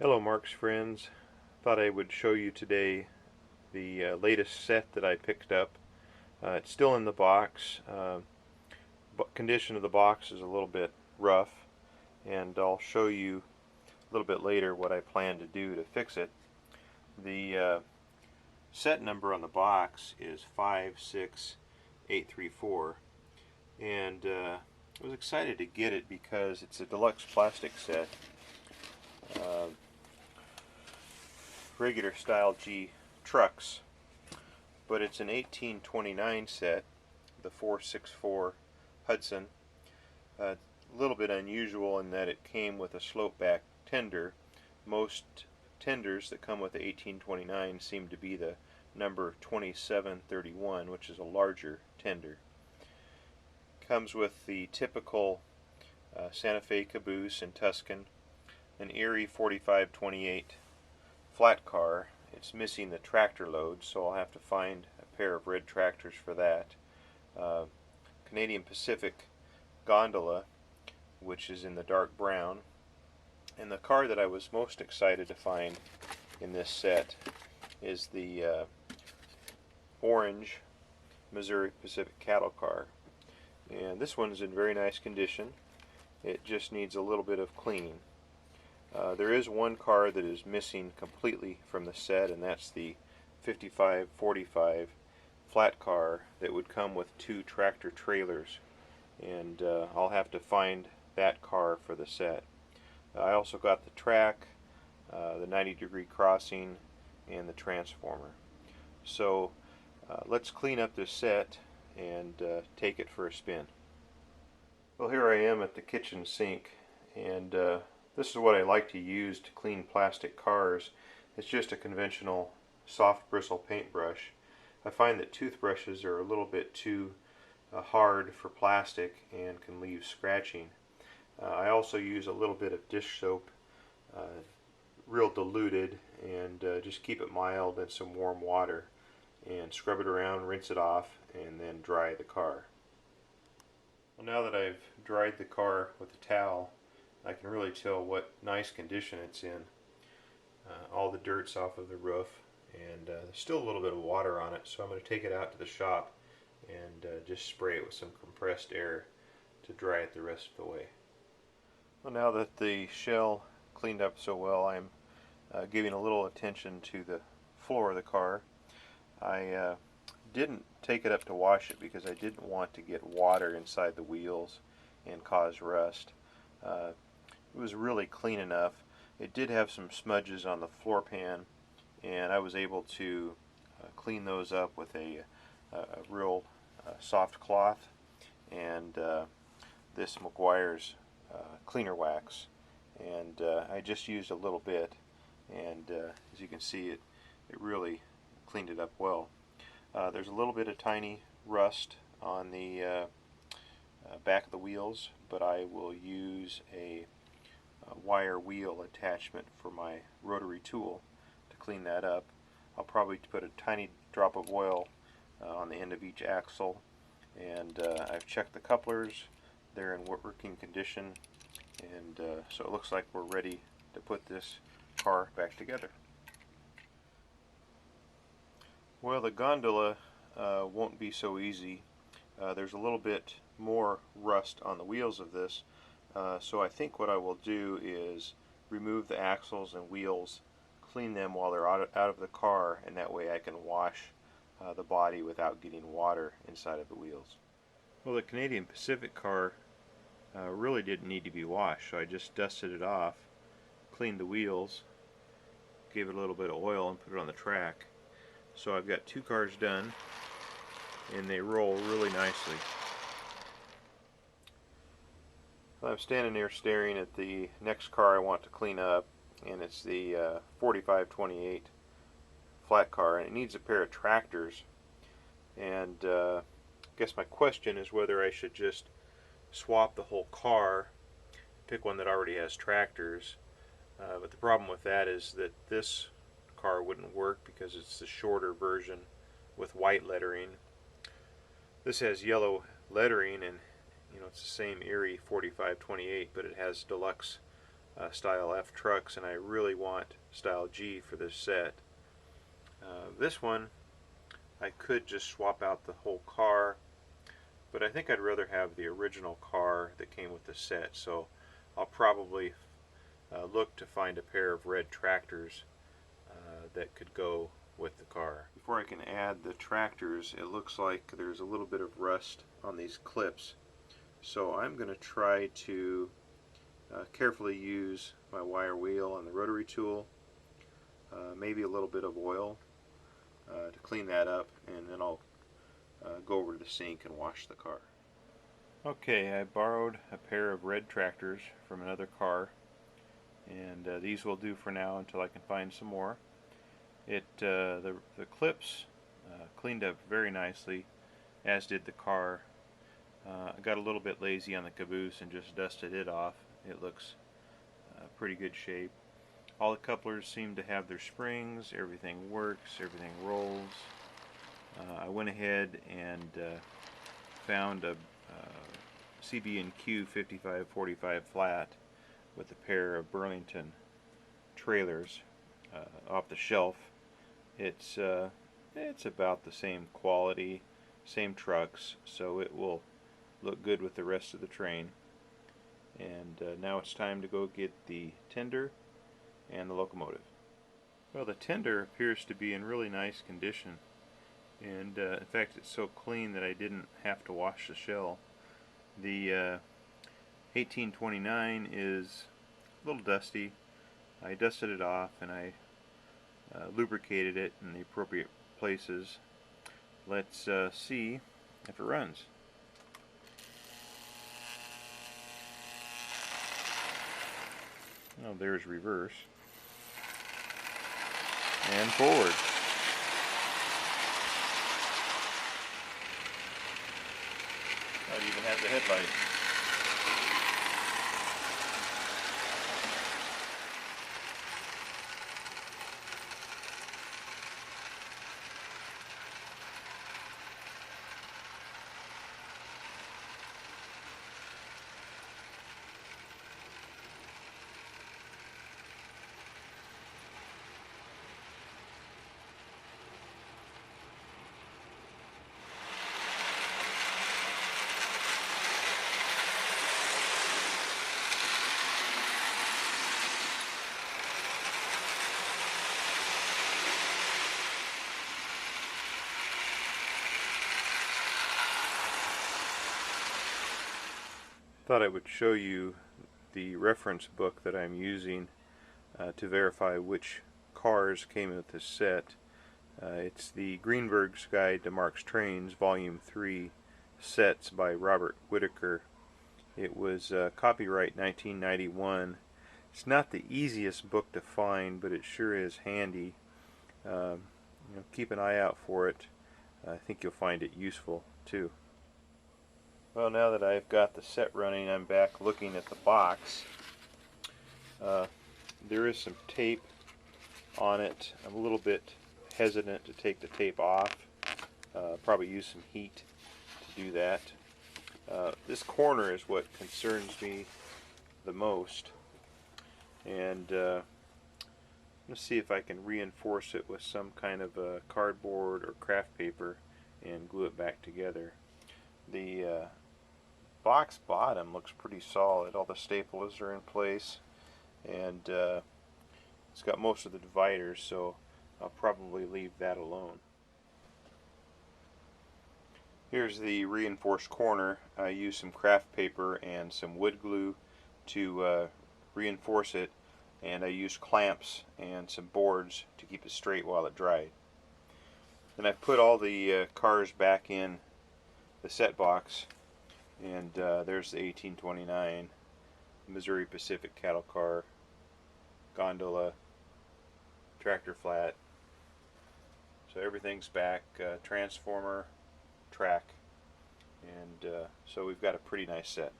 Hello Marx friends. Thought I would show you today the latest set that I picked up. It's still in the box. Condition of the box is a little bit rough, and I'll show you a little bit later what I plan to do to fix it. The set number on the box is 56834, and I was excited to get it because it's a deluxe plastic set. Regular style G trucks, but it's an 1829 set, the 464 Hudson. A little bit unusual in that it came with a slope back tender. Most tenders that come with the 1829 seem to be the number 2731, which is a larger tender. Comes with the typical Santa Fe caboose and Tuscan, an Erie 4528 flat car. It's missing the tractor load, so I'll have to find a pair of red tractors for that. Canadian Pacific gondola, which is in the dark brown. And the car that I was most excited to find in this set is the orange Missouri Pacific cattle car. And this one's in very nice condition. It just needs a little bit of cleaning. There is one car that is missing completely from the set, and that's the 5545 flat car that would come with two tractor trailers, and I'll have to find that car for the set. I also got the track, the 90-degree crossing, and the transformer. So let's clean up this set and take it for a spin. Well, here I am at the kitchen sink, and this is what I like to use to clean plastic cars. It's just a conventional soft bristle paintbrush. I find that toothbrushes are a little bit too hard for plastic and can leave scratching. I also use a little bit of dish soap, real diluted, and just keep it mild in some warm water and scrub it around, rinse it off, and then dry the car. Well, now that I've dried the car with a towel, I can really tell what nice condition it's in. All the dirt's off of the roof, and there's still a little bit of water on it, so I'm going to take it out to the shop and just spray it with some compressed air to dry it the rest of the way. Well, now that the shell cleaned up so well, I'm giving a little attention to the floor of the car. I didn't take it up to wash it because I didn't want to get water inside the wheels and cause rust. It was really clean enough. It did have some smudges on the floor pan, and I was able to clean those up with a real soft cloth and this McGuire's cleaner wax, and I just used a little bit, and as you can see, it really cleaned it up well. There's a little bit of tiny rust on the back of the wheels, but I will use a wire wheel attachment for my rotary tool to clean that up. I'll probably put a tiny drop of oil on the end of each axle, and I've checked the couplers. They're in working condition, and so it looks like we're ready to put this car back together. Well, the gondola won't be so easy. There's a little bit more rust on the wheels of this, so I think what I will do is remove the axles and wheels, clean them while they're out of the car, and that way I can wash the body without getting water inside of the wheels. Well, the Canadian Pacific car really didn't need to be washed, so I just dusted it off, cleaned the wheels, gave it a little bit of oil, and put it on the track. So I've got two cars done, and they roll really nicely. I'm standing here staring at the next car I want to clean up, and it's the 4528 flat car, and it needs a pair of tractors. And I guess my question is whether I should just swap the whole car, pick one that already has tractors. But the problem with that is that this car wouldn't work because it's the shorter version with white lettering. This has yellow lettering, and it's the same Erie 4528, but it has deluxe style F trucks, and I really want style G for this set. This one I could just swap out the whole car, but I think I'd rather have the original car that came with the set, so I'll probably look to find a pair of red tractors that could go with the car. Before I can add the tractors, it looks like there's a little bit of rust on these clips, so I'm going to try to carefully use my wire wheel and the rotary tool, maybe a little bit of oil to clean that up, and then I'll go over to the sink and wash the car. Okay, I borrowed a pair of red tractors from another car, and these will do for now until I can find some more. The clips cleaned up very nicely, as did the car. I got a little bit lazy on the caboose and just dusted it off. It looks pretty good shape. All the couplers seem to have their springs, everything works, everything rolls. I went ahead and found a CB&Q 5545 flat with a pair of Burlington trailers off the shelf. It's about the same quality, same trucks, so it will look good with the rest of the train. And now it's time to go get the tender and the locomotive. Well, the tender appears to be in really nice condition, and in fact it's so clean that I didn't have to wash the shell. The 1829 is a little dusty. I dusted it off and I lubricated it in the appropriate places. Let's see if it runs. Oh, there's reverse and forward. It even has a headlight. Thought I would show you the reference book that I'm using to verify which cars came with this set. It's the Greenberg's Guide to Marx Trains, Volume 3, Sets by Robert Whitaker. It was copyright 1991. It's not the easiest book to find, but it sure is handy. Keep an eye out for it. I think you'll find it useful too. Well, now that I've got the set running, I'm back looking at the box. There is some tape on it. I'm a little bit hesitant to take the tape off. Probably use some heat to do that. This corner is what concerns me the most, and let's see if I can reinforce it with some kind of cardboard or craft paper and glue it back together. The box bottom looks pretty solid. All the staples are in place, and it's got most of the dividers, so I'll probably leave that alone. Here's the reinforced corner. I used some craft paper and some wood glue to reinforce it, and I used clamps and some boards to keep it straight while it dried. Then I put all the cars back in the set box, and there's the 1829 Missouri Pacific cattle car, gondola, tractor flat. So everything's back, transformer, track, and so we've got a pretty nice set.